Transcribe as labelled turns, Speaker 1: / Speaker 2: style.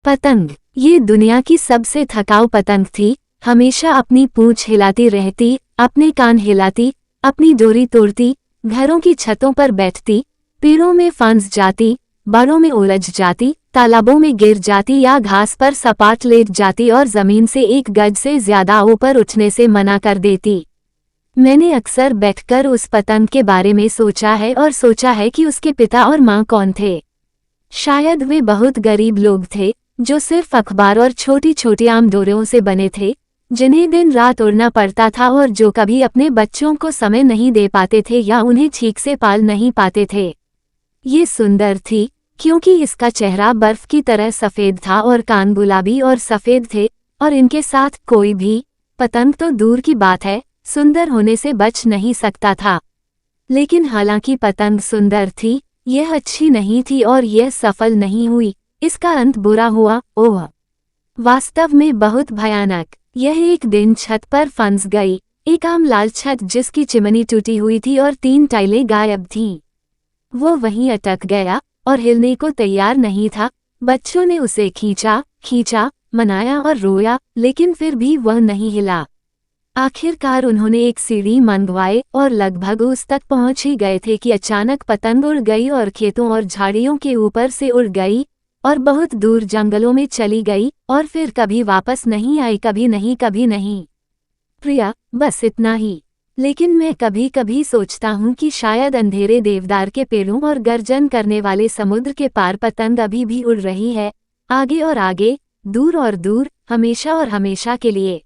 Speaker 1: पतंग, ये दुनिया की सबसे थकाऊ पतंग थी। हमेशा अपनी पूंछ हिलाती रहती, अपने कान हिलाती, अपनी डोरी तोड़ती, घरों की छतों पर बैठती, पेड़ों में फंस जाती, बालों में उलझ जाती, तालाबों में गिर जाती या घास पर सपाट लेट जाती और जमीन से 1 गज से ज्यादा ऊपर उठने से मना कर देती। मैंने अक्सर बैठकर उस पतंग के बारे में सोचा है और सोचा है कि उसके पिता और माँ कौन थे। शायद वे बहुत गरीब लोग थे, जो सिर्फ अखबार और छोटी छोटी आम डोरियों से बने थे, जिन्हें दिन रात उड़ना पड़ता था और जो कभी अपने बच्चों को समय नहीं दे पाते थे या उन्हें ठीक से पाल नहीं पाते थे। ये सुंदर थी, क्योंकि इसका चेहरा बर्फ की तरह सफ़ेद था और कान गुलाबी और सफ़ेद थे, और इनके साथ कोई भी, पतंग तो दूर की बात है, सुंदर होने से बच नहीं सकता था। लेकिन हालांकि पतंग सुंदर थी, यह अच्छी नहीं थी और यह सफल नहीं हुई। इसका अंत बुरा हुआ। ओह, वास्तव में बहुत भयानक। यह एक दिन छत पर फंस गई, एक आम लाल छत जिसकी चिमनी टूटी हुई थी और 3 टाइलें गायब थीं। वो वहीं अटक गया और हिलने को तैयार नहीं था। बच्चों ने उसे खींचा खींचा, मनाया और रोया, लेकिन फिर भी वह नहीं हिला। आखिरकार उन्होंने एक सीढ़ी मंगवाए और लगभग उस तक पहुंच ही गए थे कि अचानक पतंग उड़ गई और खेतों और झाड़ियों के ऊपर से उड़ गई और बहुत दूर जंगलों में चली गई और फिर कभी वापस नहीं आई। कभी नहीं, कभी नहीं। प्रिया, बस इतना ही। लेकिन मैं कभी कभी सोचता हूँ कि शायद अंधेरे देवदार के पेड़ों और गर्जन करने वाले समुद्र के पार पतंग अभी भी उड़ रही है, आगे और आगे, दूर और दूर, हमेशा और हमेशा के लिए।